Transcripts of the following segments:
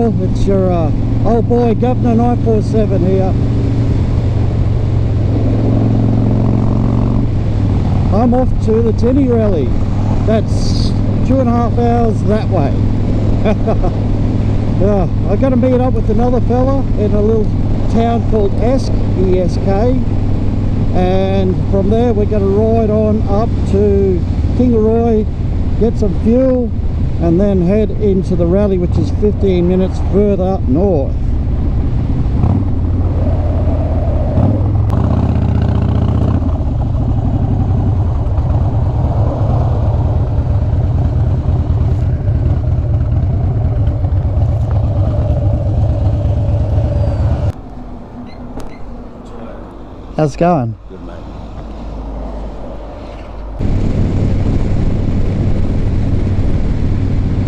all, it's your old boy Governor 947 here. I'm off to the Tinny rally. That's 2.5 hours that way. Yeah, I'm going to meet up with another fella in a little town called ESK, and from there we're going to ride on up to Tingoora, get some fuel, and then head into the rally, which is 15 minutes further north. How's it going? Good, mate.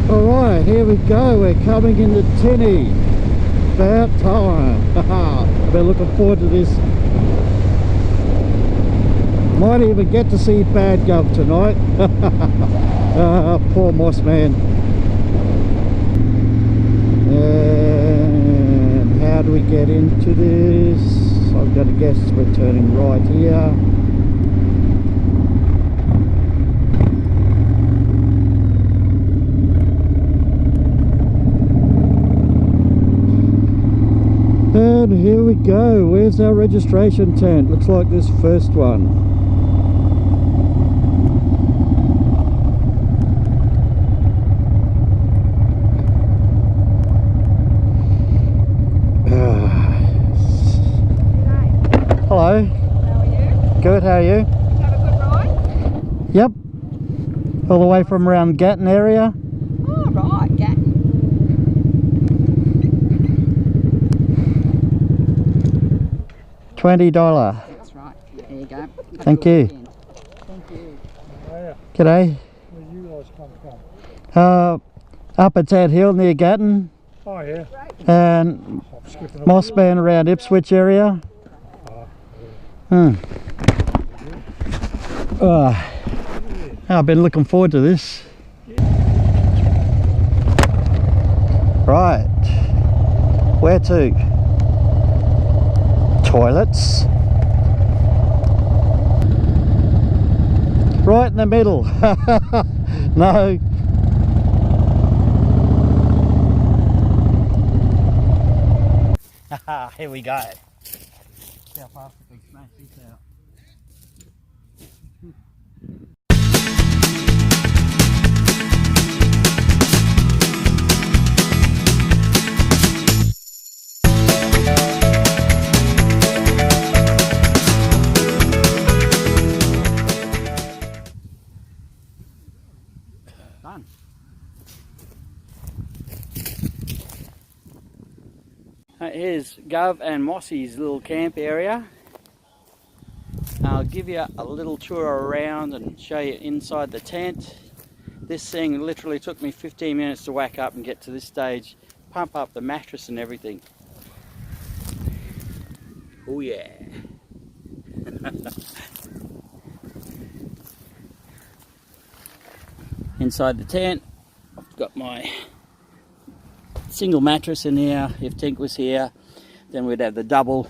Alright, here we go. We're coming into Tinny. About time. I've been looking forward to this. Might even get to see Bad Gov tonight. Poor Moss man. And how do we get into this? I've got to guess we're turning right here. And here we go. Where's our registration tent? Looks like this first one. Hello. How are you? Good, how are you? Have a good ride? Yep. All the way from around Gatton area. Oh, right, Gatton. $20. That's right. There you go. Thank you. Thank you. G'day. Where you guys come from? Up at Ant Hill near Gatton, Oh yeah. and I'm skipping up. Mossman around Ipswich area. I've been looking forward to this. Right, where to? Toilets. Right in the middle. No. Here we go. See how fast we can smash this out. Done. Here's Gov and Mossy's little camp area. I'll give you a little tour around and show you inside the tent. This thing literally took me 15 minutes to whack up and get to this stage, pump up the mattress and everything. Oh yeah. Inside the tent, I've got my single mattress in here. If Tink was here, then we'd have the double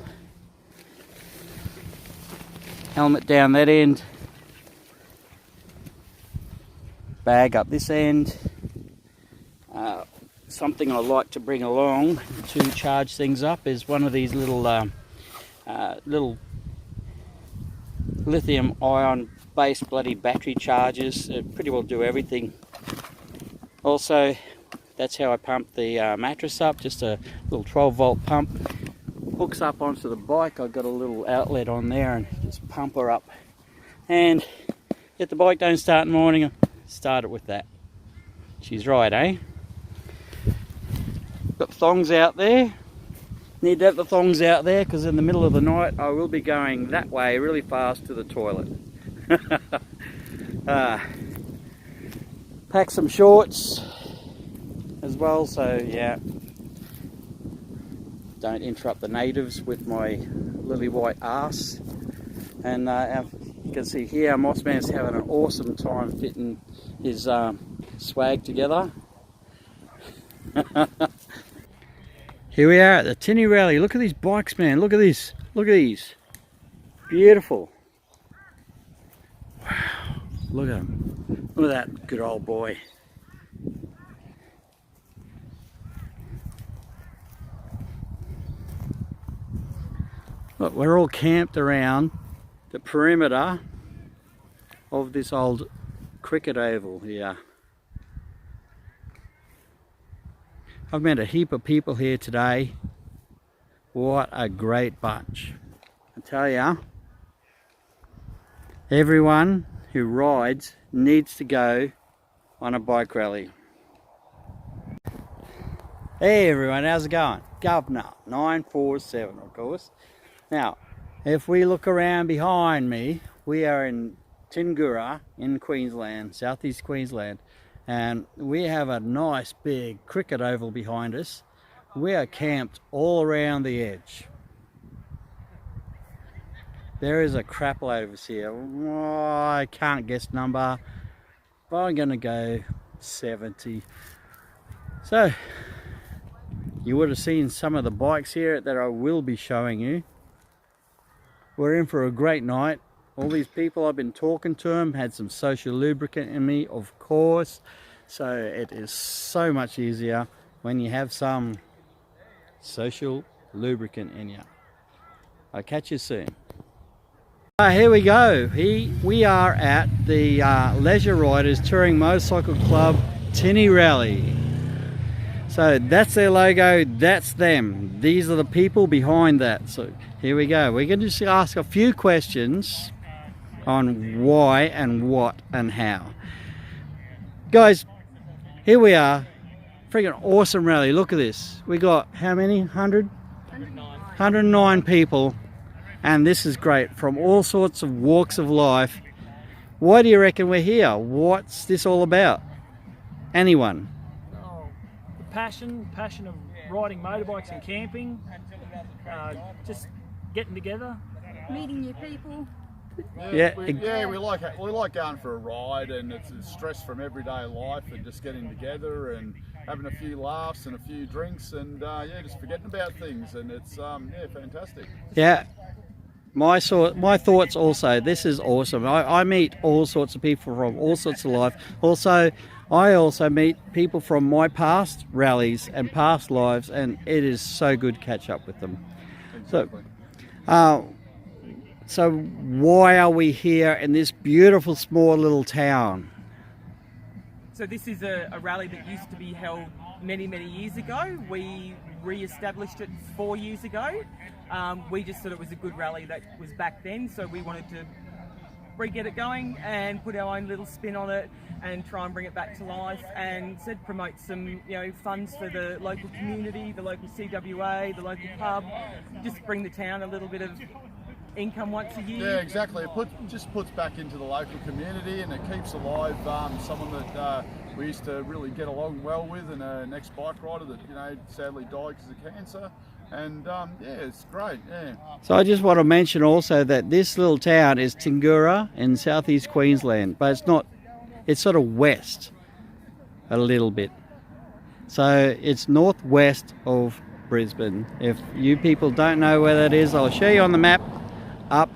helmet down that end, bag up this end. Something I like to bring along to charge things up is one of these little little lithium ion based bloody battery chargers. It pretty well do everything. Also, that's how I pump the mattress up, just a little 12-volt pump. Hooks up onto the bike. I've got a little outlet on there and just pump her up. And if the bike don't start in the morning, start it with that. She's right, eh? Got thongs out there. Need to have the thongs out there because in the middle of the night I will be going that way really fast to the toilet. Pack some shorts as well, so yeah, don't interrupt the natives with my lily white arse. And you can see here Mossman's having an awesome time fitting his swag together. Here we are at the Tinny Rally. Look at these bikes, man. Look at this. Look at these. Beautiful. Wow. Look at him. Look at that good old boy. Look, we're all camped around the perimeter of this old cricket oval here. I've met a heap of people here today. What a great bunch. I tell ya, everyone who rides needs to go on a bike rally. Hey everyone, how's it going? Governor 947, of course. Now, if we look around behind me, we are in Tingoora in Queensland, southeast Queensland, and we have a nice big cricket oval behind us. We are camped all around the edge. There is a crap load of us here. Oh, I can't guess number, but I'm going to go 70. So, you would have seen some of the bikes here that I will be showing you. We're in for a great night. All these people, I've been talking to them, had some social lubricant in me, of course. So it is so much easier when you have some social lubricant in you. I'll catch you soon. Here we go. We are at the Leisure Riders Touring Motorcycle Club Tinny Rally. So that's their logo, that's them. These are the people behind that. So here we go. We're going to just ask a few questions on why and what and how. Guys, here we are. Freaking awesome rally. Look at this. We got how many? 100? 109 people. And this is great. From all sorts of walks of life. Why do you reckon we're here? What's this all about? Anyone? Passion of riding motorbikes and camping, just getting together, Meeting new people. We like going for a ride, and it's stress from everyday life and just getting together and having a few laughs and a few drinks and just forgetting about things, and it's fantastic. Yeah. My thoughts also, this is awesome. I meet all sorts of people from all sorts of life. I also meet people from my past rallies and past lives, and it is so good to catch up with them. Exactly. So why are we here in this beautiful small little town? So this is a rally that used to be held many years ago. We re-established it 4 years ago. We just thought it was a good rally that was back then, so we wanted to re-get it going and put our own little spin on it and try and bring it back to life, and said promote some funds for the local community, the local CWA, the local pub, just bring the town a little bit of income once a year. Yeah, exactly. It just puts back into the local community, and it keeps alive someone that we used to really get along well with, and an ex-bike rider that sadly died because of cancer. And it's great. Yeah. So I just want to mention also that this little town is Tingoora in southeast Queensland, but it's not. It's sort of west a little bit. So it's northwest of Brisbane. If you people don't know where that is, I'll show you on the map. Up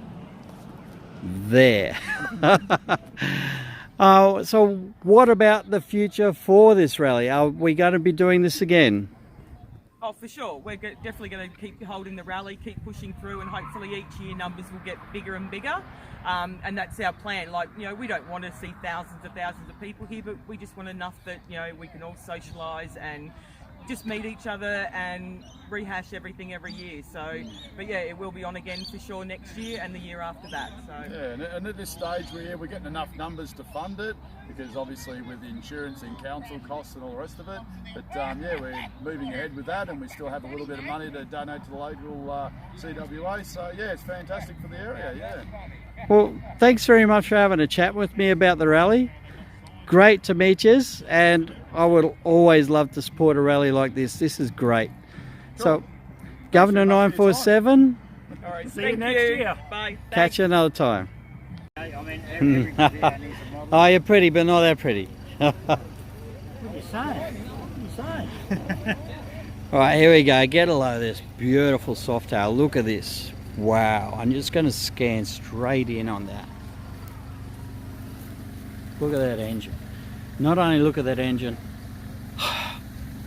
there. So what about the future for this rally? Are we going to be doing this again? Oh, for sure. We're definitely going to keep holding the rally, keep pushing through, and hopefully each year numbers will get bigger and bigger. And that's our plan. We don't want to see thousands of people here, but we just want enough that, we can all socialise and just meet each other and rehash everything every year. So, but yeah, it will be on again for sure next year and the year after that. So yeah, and at this stage we're getting enough numbers to fund it, because obviously with the insurance and council costs and all the rest of it. But we're moving ahead with that, and we still have a little bit of money to donate to the local CWA. So yeah, it's fantastic for the area. Yeah. Well, thanks very much for having a chat with me about the rally. Great to meet you, and I would always love to support a rally like this. This is great. Cool. So, Governor 947, all right, see you next year. Bye. catch you another time. I mean, every video needs a model. Oh, you're pretty, but not that pretty. What are you saying? What are you saying? Alright, here we go. Get a load of this beautiful softtail. Look at this. Wow. I'm just going to scan straight in on that. Look at that engine. Not only look at that engine.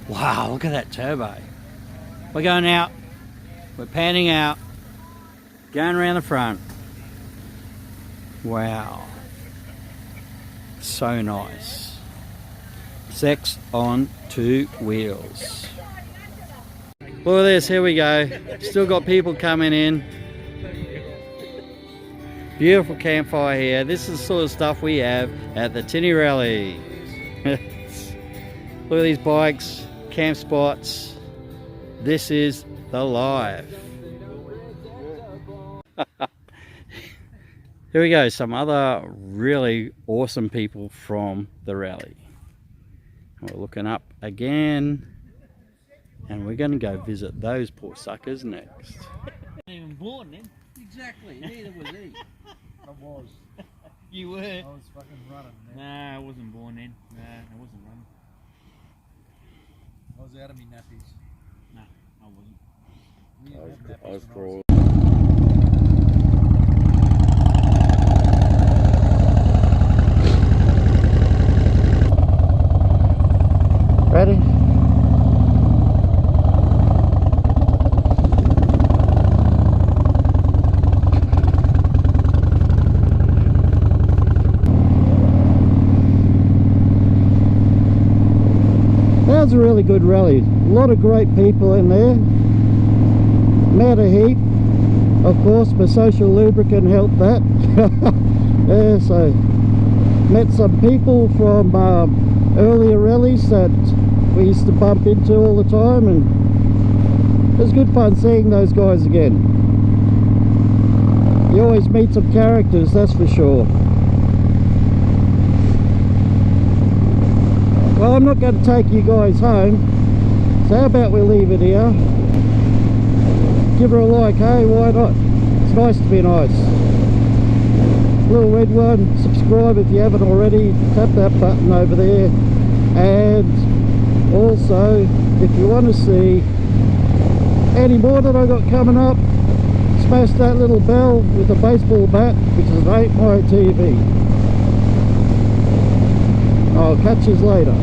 Wow, look at that turbo. We're going out. We're panning out. Going around the front. Wow. So nice. Sex on 2 wheels. Look at this, here we go. Still got people coming in. Beautiful campfire here. This is the sort of stuff we have at the Tinny Rally. Look at these bikes, camp spots. This is the life. Here we go, some other really awesome people from the rally. We're looking up again. And we're going to go visit those poor suckers next. Even born then. Exactly, neither was he. I was. You were? I was fucking running, man. Nah, I wasn't born then. Nah, I wasn't running. I was out of me nappies. Nah, I wasn't. We didn't have nappies when I was Ready? That was a really good rally. A lot of great people in there. Met a heap. Of course, my social lubricant helped that. Yeah, so met some people from earlier rallies that we used to bump into all the time, and it was good fun seeing those guys again. You always meet some characters, that's for sure. Well, I'm not going to take you guys home, so how about we leave it here? Give her a like, hey, why not? It's nice to be nice. Little red one, subscribe if you haven't already, tap that button over there, and also if you want to see any more that I got coming up, smash that little bell with a baseball bat, which is Ain't My TV. I'll catch you later.